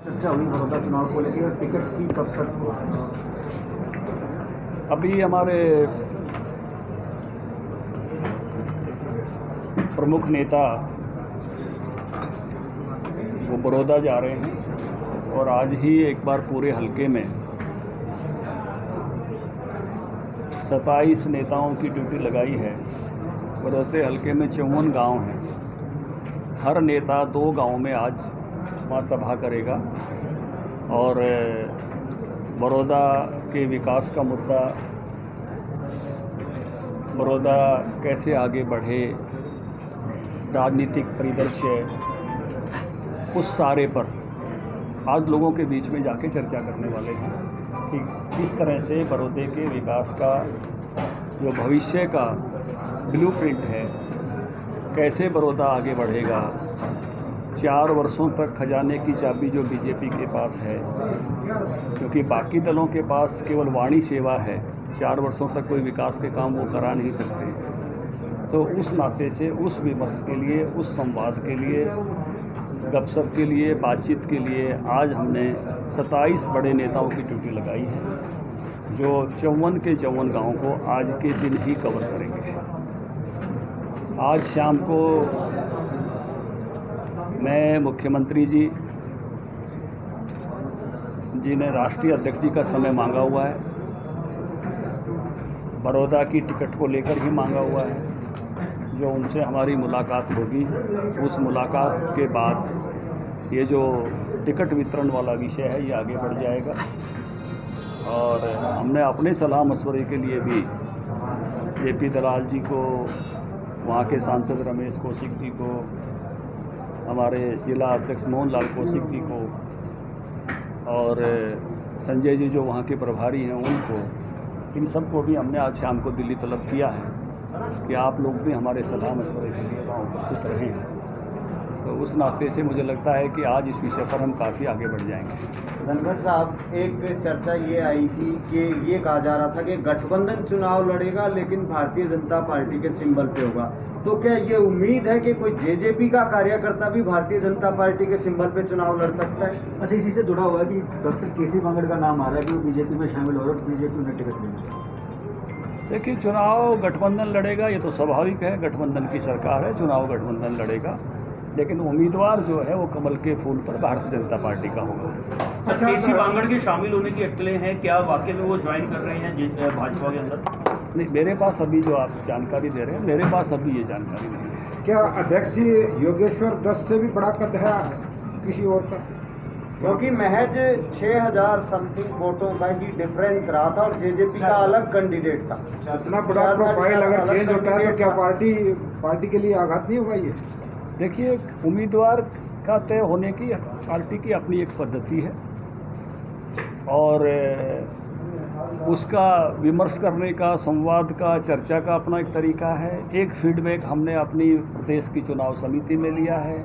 चर्चा हुई बड़ौदा चुनाव को लेकर, टिकट की कब तक हो? अभी हमारे प्रमुख नेता वो बड़ौदा जा रहे हैं और आज ही एक बार पूरे हलके में 27 नेताओं की ड्यूटी लगाई है। बड़ौदे हलके में 54 गांव हैं। हर नेता 2 गांव में आज वहाँ सभा करेगा और बड़ौदा के विकास का मुद्दा, बड़ौदा कैसे आगे बढ़े, राजनीतिक परिदृश्य, उस सारे पर आज लोगों के बीच में जाके चर्चा करने वाले हैं कि किस तरह से बड़ौदे के विकास का जो भविष्य का ब्लूप्रिंट है, कैसे बड़ौदा आगे बढ़ेगा। 4 वर्षों तक खजाने की चाबी जो बीजेपी के पास है, क्योंकि बाकी दलों के पास केवल वाणी सेवा है, 4 वर्षों तक कोई विकास के काम वो करा नहीं सकते। तो उस नाते से, उस विमर्श के लिए, उस संवाद के लिए, गपशप के लिए, बातचीत के लिए आज हमने 27 बड़े नेताओं की ड्यूटी लगाई है, जो 54 के 54 गाँव को आज के दिन ही कवर करेंगे। आज शाम को मैं मुख्यमंत्री जी ने राष्ट्रीय अध्यक्ष जी का समय मांगा हुआ है, बड़ौदा की टिकट को लेकर ही मांगा हुआ है। जो उनसे हमारी मुलाकात होगी, उस मुलाकात के बाद ये जो टिकट वितरण वाला विषय है ये आगे बढ़ जाएगा। और हमने अपने सलाह मशवरे के लिए भी जेपी दलाल जी को, वहाँ के सांसद रमेश कौशिक जी को, हमारे जिला अध्यक्ष मोहन लाल कौशिक जी को और संजय जी जो वहाँ के प्रभारी हैं उनको, इन सबको भी हमने आज शाम को दिल्ली तलब किया है कि आप लोग भी हमारे सलाह मशवरे के लिए वहाँ उपस्थित रहें। तो उस नाते से मुझे लगता है कि आज इस विषय पर हम काफ़ी आगे बढ़ जाएंगे। धनखड़ साहब, एक चर्चा ये आई थी कि ये कहा जा रहा था कि गठबंधन चुनाव लड़ेगा लेकिन भारतीय जनता पार्टी के सिंबल पे होगा, तो क्या ये उम्मीद है कि कोई जेजेपी का कार्यकर्ता भी भारतीय जनता पार्टी के सिंबल पे चुनाव लड़ सकता है? अच्छा, इसी से जुड़ा हुआ है कि डॉक्टर केसी बांगड़ का नाम आ रहा है कि वो बीजेपी में शामिल हो रहा है, बीजेपी उन्हें टिकट मिलेगा। देखिए, चुनाव गठबंधन लड़ेगा ये तो स्वाभाविक है, गठबंधन की सरकार है, चुनाव गठबंधन लड़ेगा, लेकिन उम्मीदवार जो है वो कमल के फूल पर भारतीय जनता पार्टी का होगा। अच्छा, केसी बांगड़ के शामिल होने की अटकलें हैं, क्या वाकई में वो ज्वाइन कर रहे हैं भाजपा के अंदर? नहीं, मेरे पास अभी जो आप जानकारी दे रहे हैं, मेरे पास अभी ये जानकारी नहीं है। क्या अध्यक्ष जी योगेश्वर 10 से भी बड़ा कद है किसी और का? क्योंकि महज 6000 समथिंग वोटों का ही डिफरेंस रहा था और जेजेपी का अलग कैंडिडेट था। इतना बड़ा प्रोफाइल अगर चेंज होता है तो क्या पार्टी के लिए आघात नहीं होगा ये? देखिए, उम्मीदवार का तय होने की पार्टी की अपनी एक पद्धति है और उसका विमर्श करने का, संवाद का, चर्चा का अपना एक तरीका है। एक फीडबैक हमने अपनी प्रदेश की चुनाव समिति में लिया है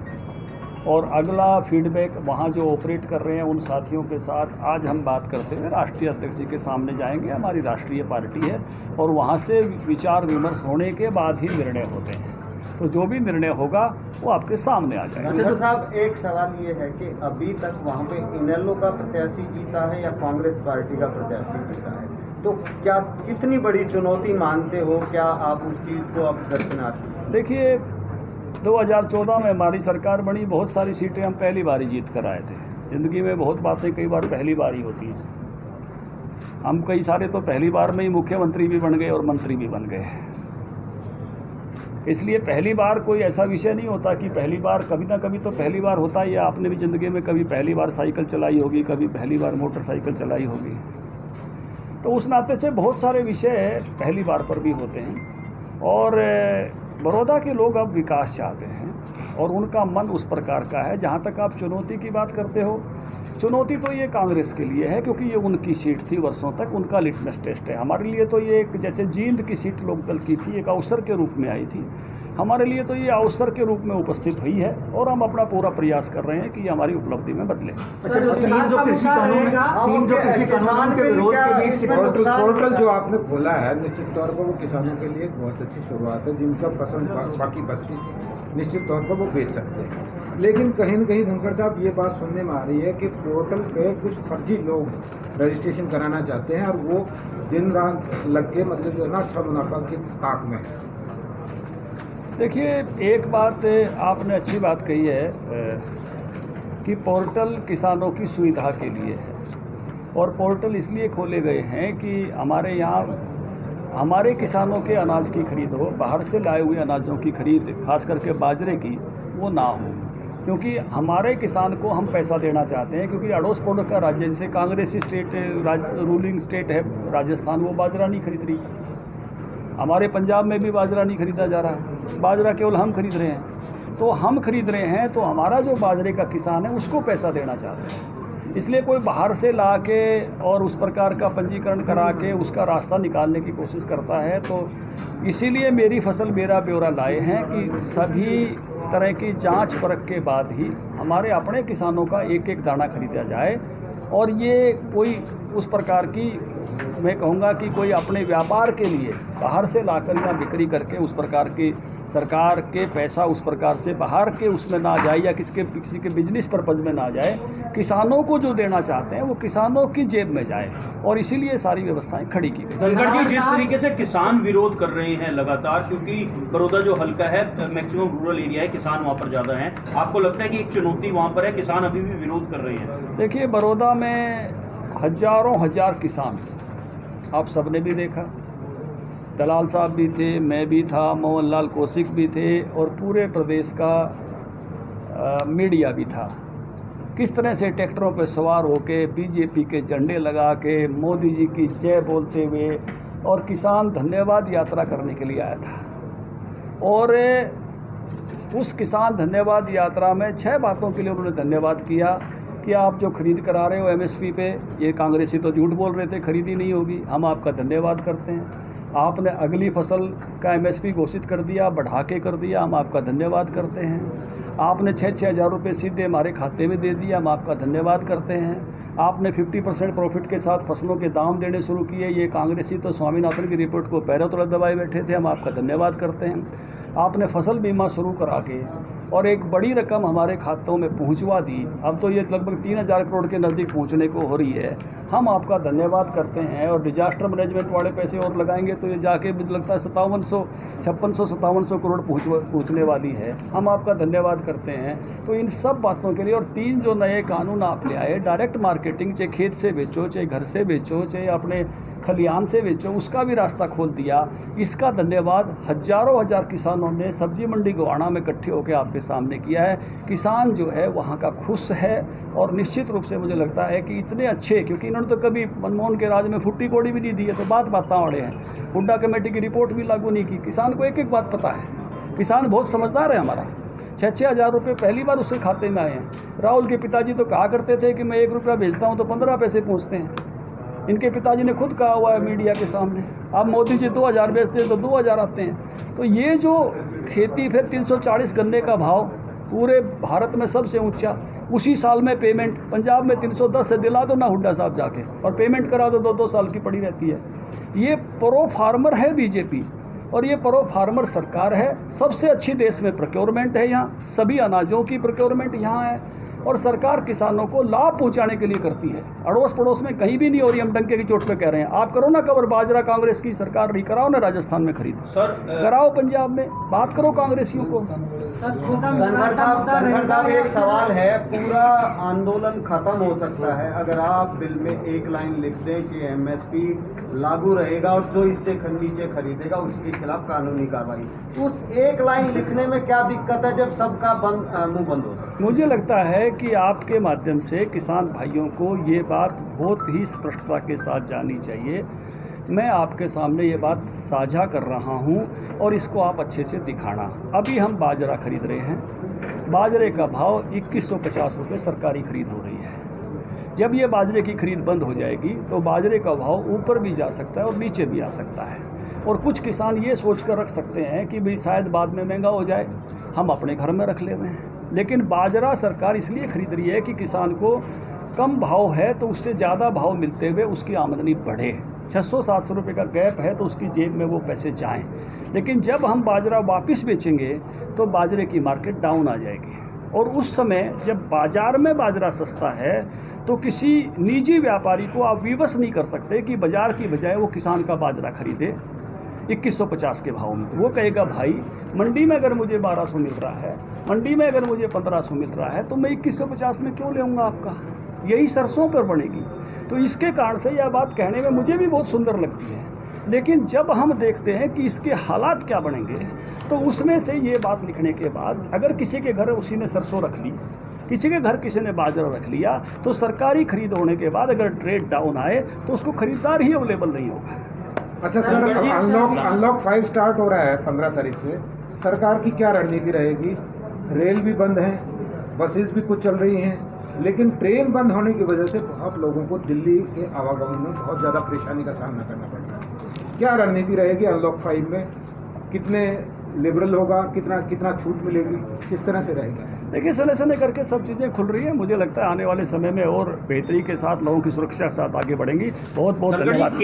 और अगला फीडबैक वहाँ जो ऑपरेट कर रहे हैं उन साथियों के साथ आज हम बात करते हुए राष्ट्रीय अध्यक्ष जी के सामने जाएंगे। हमारी राष्ट्रीय पार्टी है और वहाँ से विचार विमर्श होने के बाद ही निर्णय होते हैं, तो जो भी निर्णय होगा वो आपके सामने आ जाएगा। धनखड़ साहब, एक सवाल ये है कि अभी तक वहाँ पे इनेलो का प्रत्याशी जीता है या कांग्रेस पार्टी का प्रत्याशी जीता है, तो क्या कितनी बड़ी चुनौती मानते हो, क्या आप उस चीज़ को अब दरकिनार? देखिए, 2014 में हमारी सरकार बनी, बहुत सारी सीटें हम पहली बार ही जीत कर आए थे। ज़िंदगी में बहुत बातें कई बार पहली बार ही होती हैं। हम कई सारे तो पहली बार में ही मुख्यमंत्री भी बन गए और मंत्री भी बन गए। इसलिए पहली बार कोई ऐसा विषय नहीं होता कि पहली बार, कभी ना कभी तो पहली बार होता ही है। आपने भी ज़िंदगी में कभी पहली बार साइकिल चलाई होगी, कभी पहली बार मोटरसाइकिल चलाई होगी, तो उस नाते से बहुत सारे विषय पहली बार पर भी होते हैं। और बड़ौदा के लोग अब विकास चाहते हैं और उनका मन उस प्रकार का है। जहाँ तक आप चुनौती की बात करते हो, चुनौती तो ये कांग्रेस के लिए है क्योंकि ये उनकी सीट थी, वर्षों तक उनका लिटमस टेस्ट है। हमारे लिए तो ये एक जैसे जींद की सीट लोकदल की थी, एक अवसर के रूप में आई थी। हमारे लिए तो ये अवसर के रूप में उपस्थित हुई है और हम अपना पूरा प्रयास कर रहे हैं कि ये हमारी उपलब्धि में बदले। पोर्टल जो आपने खोला है, निश्चित तौर पर वो किसानों के लिए बहुत अच्छी शुरुआत है। जिनका फसल बाकी बचती थी, निश्चित तौर पर वो बेच सकते हैं। लेकिन कहीं न कहीं धनखड़ साहब ये बात सुनने में आ रही है कि पोर्टल पे कुछ फर्जी लोग रजिस्ट्रेशन कराना चाहते हैं और वो दिन रात लग के मतलब जो है ना अच्छा मुनाफा की ताक में है। देखिए, एक बात आपने अच्छी बात कही है कि पोर्टल किसानों की सुविधा के लिए है और पोर्टल इसलिए खोले गए हैं कि हमारे यहाँ हमारे किसानों के अनाज की खरीद हो, बाहर से लाए हुए अनाजों की खरीद खास करके बाजरे की वो ना हो, क्योंकि हमारे किसान को हम पैसा देना चाहते हैं। क्योंकि अड़ोस पड़ोस का राज्य जैसे कांग्रेसी स्टेट रूलिंग स्टेट है राजस्थान, वो बाजरा नहीं खरीद रही। हमारे पंजाब में भी बाजरा नहीं खरीदा जा रहा है, बाजरा केवल हम खरीद रहे हैं। तो हम खरीद रहे हैं तो हमारा जो बाजरे का किसान है उसको पैसा देना चाहते हैं। इसलिए कोई बाहर से ला के और उस प्रकार का पंजीकरण करा के उसका रास्ता निकालने की कोशिश करता है। तो इसीलिए मेरी फसल मेरा ब्यौरा लाए हैं कि सभी तरह की जांच परख के बाद ही हमारे अपने किसानों का एक एक दाना खरीदा जाए। और ये कोई उस प्रकार की मैं कहूँगा कि कोई अपने व्यापार के लिए बाहर से लाकर या बिक्री करके उस प्रकार की सरकार के पैसा उस प्रकार से बाहर के उसमें ना जाए या किसी के बिजनेस पर्पज़ में ना जाए। किसानों को जो देना चाहते हैं वो किसानों की जेब में जाए और इसीलिए सारी व्यवस्थाएं खड़ी की गई। धनखड़ जी, जिस तरीके से किसान विरोध कर रहे हैं लगातार, क्योंकि बड़ौदा जो हल्का है मैक्सिमम रूरल एरिया है, किसान वहाँ पर ज़्यादा हैं, आपको लगता है कि एक चुनौती वहाँ पर है, किसान अभी भी विरोध कर रहे हैं? देखिए, बड़ौदा में हजारों हजार किसान आप सबने भी देखा, दलाल साहब भी थे, मैं भी था, मोहन लाल कौशिक भी थे और पूरे प्रदेश का मीडिया भी था। किस तरह से ट्रैक्टरों पर सवार होके बीजेपी के झंडे लगा के मोदी जी की जय बोलते हुए और किसान धन्यवाद यात्रा करने के लिए आया था। और उस किसान धन्यवाद यात्रा में 6 बातों के लिए उन्होंने धन्यवाद किया कि आप जो खरीद करा रहे हो एमएसपी पे, ये कांग्रेसी तो झूठ बोल रहे थे, खरीदी नहीं होगी, हम आपका धन्यवाद करते हैं। आपने अगली फसल का एमएसपी घोषित कर दिया, बढ़ा के कर दिया, हम आपका धन्यवाद करते हैं। आपने 6-6 हज़ार रुपये सीधे हमारे खाते में दे दिया, हम आपका धन्यवाद करते हैं। आपने 50% प्रॉफिट के साथ फसलों के दाम देने शुरू किए, ये कांग्रेसी तो स्वामीनाथन की रिपोर्ट को पैरों तले दबाए बैठे थे, हम आपका धन्यवाद करते हैं। आपने फसल बीमा शुरू करा के और एक बड़ी रकम हमारे खातों में पहुंचवा दी, अब तो ये लगभग 3000 करोड़ के नज़दीक पहुंचने को हो रही है, हम आपका धन्यवाद करते हैं। और डिजास्टर मैनेजमेंट वाले पैसे और लगाएंगे तो ये जाके मुझे लगता है 5600-5700 करोड़ पहुंचने वाली है, हम आपका धन्यवाद करते हैं। तो इन सब बातों के लिए और 3 जो नए कानून आप ले आए, डायरेक्ट मार्केटिंग, चाहे खेत से बेचो, चाहे घर से बेचो, चाहे अपने खलियान से बेचो, उसका भी रास्ता खोल दिया, इसका धन्यवाद हजारों हजार किसानों ने सब्जी मंडी गोवाना में इकट्ठे होकर आपके सामने किया है। किसान जो है वहाँ का खुश है और निश्चित रूप से मुझे लगता है कि इतने अच्छे, क्योंकि इन्होंने तो कभी मनमोहन के राज में फुट्टी कौड़ी भी नहीं दी है, तो बात वाले हैं, हुड्डा कमेटी की रिपोर्ट भी लागू नहीं की। किसान को एक एक बात पता है, किसान बहुत समझदार है हमारा। 6-6 हज़ार रुपये पहली बार उसके खाते में आए हैं। राहुल के पिताजी तो कहा करते थे कि मैं 1 रुपया भेजता हूँ तो 15 पैसे पहुँचते हैं। इनके पिताजी ने खुद कहा हुआ है मीडिया के सामने। अब मोदी जी 2000 बेचते हैं तो 2000 आते हैं। तो ये जो खेती, फिर 340 गन्ने का भाव पूरे भारत में सबसे ऊंचा, उसी साल में पेमेंट पंजाब में 310 से दिला दो ना हुड्डा साहब जाके, और पेमेंट करा दो 2-2 साल की पड़ी रहती है। ये प्रो फार्मर है बीजेपी और ये प्रो फार्मर सरकार है। सबसे अच्छी देश में प्रोक्योरमेंट है, यहाँ सभी अनाजों की प्रोक्योरमेंट यहाँ है और सरकार किसानों को लाभ पहुंचाने के लिए करती है। अड़ोस पड़ोस में कहीं भी नहीं हो रही, हम डंके की चोट पे कह रहे हैं। आप करो ना कवर बाजरा, कांग्रेस की सरकार नहीं, कराओ ना राजस्थान में खरीद, सर कराओ पंजाब में, बात करो कांग्रेसियों को। धनखड़ साहब एक सवाल है, पूरा आंदोलन खत्म हो सकता है अगर आप बिल में एक लाइन लिख दें कि एमएसपी लागू रहेगा और जो इससे नीचे खरीदेगा उसके खिलाफ कानूनी कार्रवाई। उस एक लाइन लिखने में क्या दिक्कत है जब सबका मुंह बंद हो सकता है? मुझे लगता है कि आपके माध्यम से किसान भाइयों को ये बात बहुत ही स्पष्टता के साथ जाननी चाहिए। मैं आपके सामने ये बात साझा कर रहा हूँ और इसको आप अच्छे से दिखाना। अभी हम बाजरा खरीद रहे हैं, बाजरे का भाव 2150 रुपये सरकारी खरीद हो रही है। जब ये बाजरे की खरीद बंद हो जाएगी तो बाजरे का भाव ऊपर भी जा सकता है और नीचे भी आ सकता है। और कुछ किसान ये सोच कर रख सकते हैं कि भाई शायद बाद में महंगा हो जाए, हम अपने घर में रख ले रहे हैं। लेकिन बाजरा सरकार इसलिए खरीद रही है कि किसान को कम भाव है तो उससे ज़्यादा भाव मिलते हुए उसकी आमदनी बढ़े। 600-700 रुपये का गैप है तो उसकी जेब में वो पैसे जाएं। लेकिन जब हम बाजरा वापस बेचेंगे तो बाजरे की मार्केट डाउन आ जाएगी और उस समय जब बाज़ार में बाजरा सस्ता है तो किसी निजी व्यापारी को आप विवश नहीं कर सकते कि बाज़ार की बजाय वो किसान का बाजरा खरीदे 2150 के भाव में। वो कहेगा भाई मंडी में अगर मुझे 1200 मिल रहा है, मंडी में अगर मुझे 1500 मिल रहा है, तो मैं 2150 में क्यों लेऊंगा आपका? यही सरसों पर बनेगी। तो इसके कारण से यह बात कहने में मुझे भी बहुत सुंदर लगती है, लेकिन जब हम देखते हैं कि इसके हालात क्या बनेंगे, तो उसमें से ये बात लिखने के बाद अगर किसी के घर उसी ने सरसों रख ली, किसी के घर किसी ने बाजरा रख लिया, तो सरकारी खरीद होने के बाद अगर ट्रेड डाउन आए तो उसको खरीदार ही अवेलेबल नहीं होगा। अच्छा सर, अनलॉक 5 स्टार्ट हो रहा है 15 तारीख से। सरकार की क्या रणनीति रहेगी? रेल भी बंद है, बसेस भी कुछ चल रही हैं, लेकिन ट्रेन बंद होने की वजह से बहुत लोगों को दिल्ली के आवागमन में बहुत ज़्यादा परेशानी का सामना करना पड़ता है। क्या रणनीति रहेगी अनलॉक 5 में? कितने लिबरल होगा, कितना छूट मिलेगी, किस तरह से रहेगा? देखिए, सने सने करके सब चीज़ें खुल रही हैं। मुझे लगता है आने वाले समय में और बेहतरी के साथ लोगों की सुरक्षा के साथ आगे बढ़ेंगी। बहुत बहुत धन्यवाद।